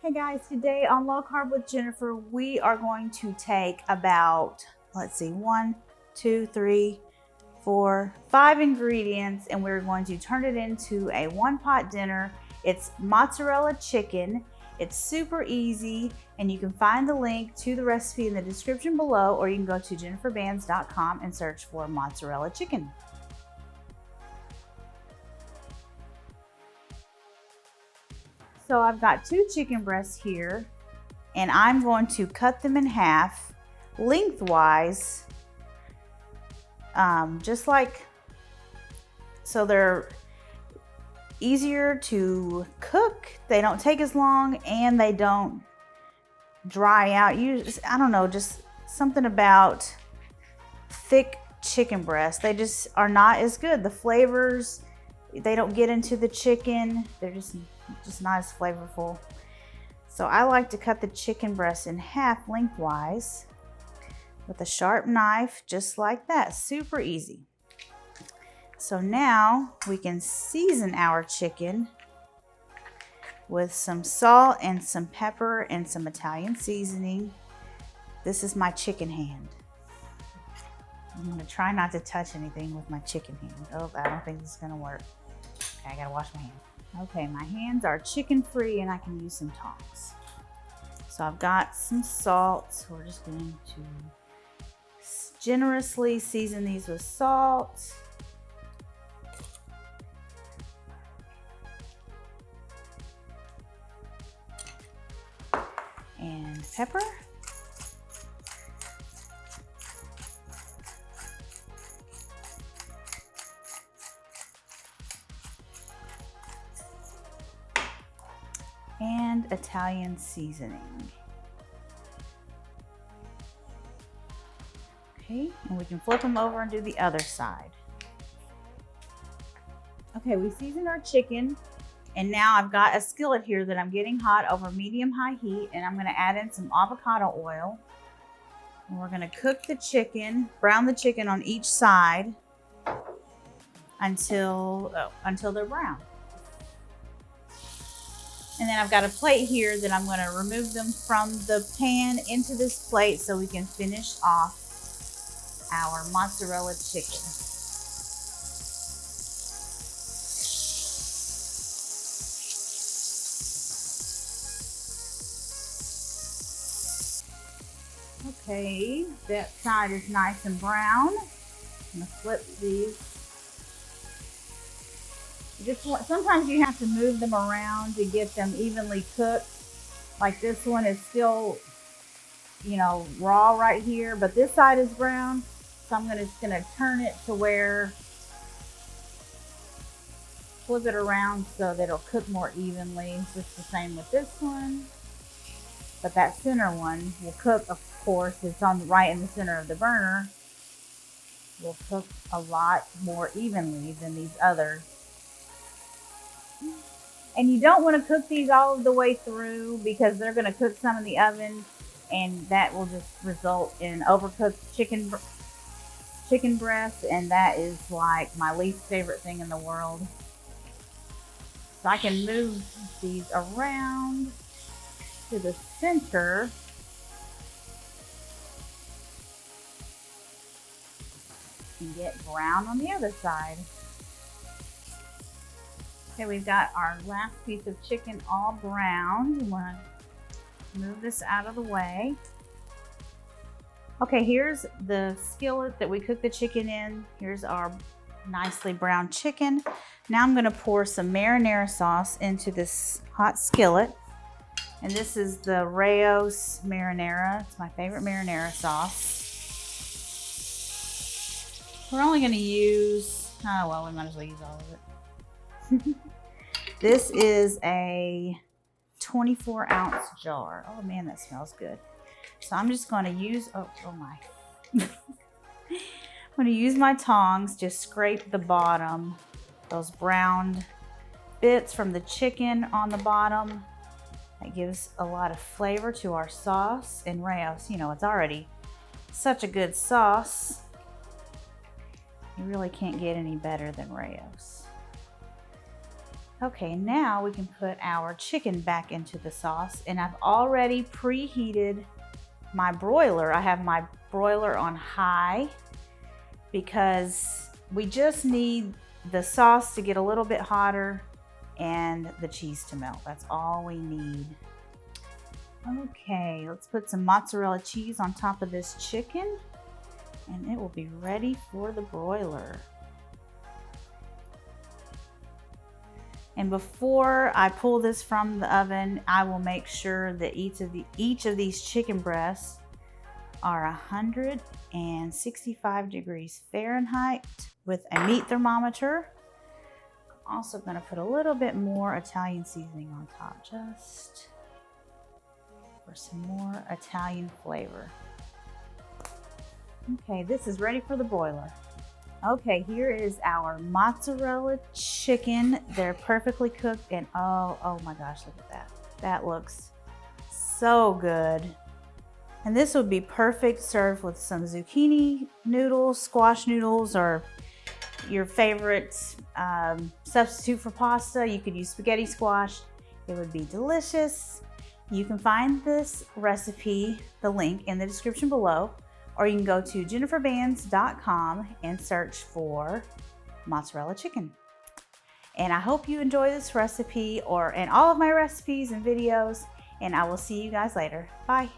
Hey guys, today on Low Carb with Jennifer, we are going to take about, 1, 2, 3, 4, 5 ingredients, and we're going to turn it into a one-pot dinner. It's mozzarella chicken. It's super easy, and you can find the link to the recipe in the description below, or you can go to jenniferbands.com and search for mozzarella chicken. So I've got 2 chicken breasts here, and I'm going to cut them in half lengthwise, just like, so they're easier to cook, they don't take as long, and they don't dry out. I don't know, just something about thick chicken breasts. They just are not as good. The flavors, they don't get into the chicken. They're just not as flavorful. So I like to cut the chicken breast in half lengthwise with a sharp knife, just like that. Super easy. So now we can season our chicken with some salt and some pepper and some Italian seasoning. This is my chicken hand. I'm gonna try not to touch anything with my chicken hand. Oh, I don't think this is gonna work. Okay, I gotta wash my hands. Okay, my hands are chicken free and I can use some tongs. So I've got some salt. So we're just going to generously season these with salt. And pepper. And Italian seasoning. Okay, and we can flip them over and do the other side. Okay, we seasoned our chicken, and now I've got a skillet here that I'm getting hot over medium-high heat, and I'm gonna add in some avocado oil. And we're gonna cook the chicken, brown the chicken on each side until they're brown. And then I've got a plate here that I'm going to remove them from the pan into this plate so we can finish off our mozzarella chicken. Okay, that side is nice and brown. I'm going to flip these. Sometimes you have to move them around to get them evenly cooked. Like this one is still, raw right here, but this side is brown. So I'm just gonna turn it to where, flip it around so that it'll cook more evenly. Just the same with this one. But that center one will cook, of course, it's right in the center of the burner. Will cook a lot more evenly than these others. And you don't want to cook these all the way through because they're going to cook some in the oven, and that will just result in overcooked chicken breast, and that is like my least favorite thing in the world. So I can move these around to the center. And get brown on the other side. Okay, we've got our last piece of chicken all browned. We want to move this out of the way. Okay, here's the skillet that we cooked the chicken in. Here's our nicely browned chicken. Now I'm going to pour some marinara sauce into this hot skillet. And this is the Rao's marinara. It's my favorite marinara sauce. We're only going to use, we might as well use all of it. This is a 24-ounce jar. Oh man, that smells good. So I'm just going to use, I'm going to use my tongs to scrape the bottom, those browned bits from the chicken on the bottom. That gives a lot of flavor to our sauce. And Rao's, it's already such a good sauce. You really can't get any better than Rao's. Okay, now we can put our chicken back into the sauce, and I've already preheated my broiler. I have my broiler on high because we just need the sauce to get a little bit hotter and the cheese to melt. That's all we need. Okay, let's put some mozzarella cheese on top of this chicken and it will be ready for the broiler. And before I pull this from the oven, I will make sure that each of these chicken breasts are 165 degrees Fahrenheit with a meat thermometer. I'm also going to put a little bit more Italian seasoning on top, just for some more Italian flavor. Okay, this is ready for the broiler. Okay, here is our mozzarella chicken. They're perfectly cooked and oh my gosh, look at that. That looks so good. And this would be perfect served with some zucchini noodles, squash noodles, or your favorite substitute for pasta. You could use spaghetti squash. It would be delicious. You can find this recipe, the link in the description below, or you can go to jenniferbands.com and search for mozzarella chicken. And I hope you enjoy this recipe and all of my recipes and videos, and I will see you guys later. Bye.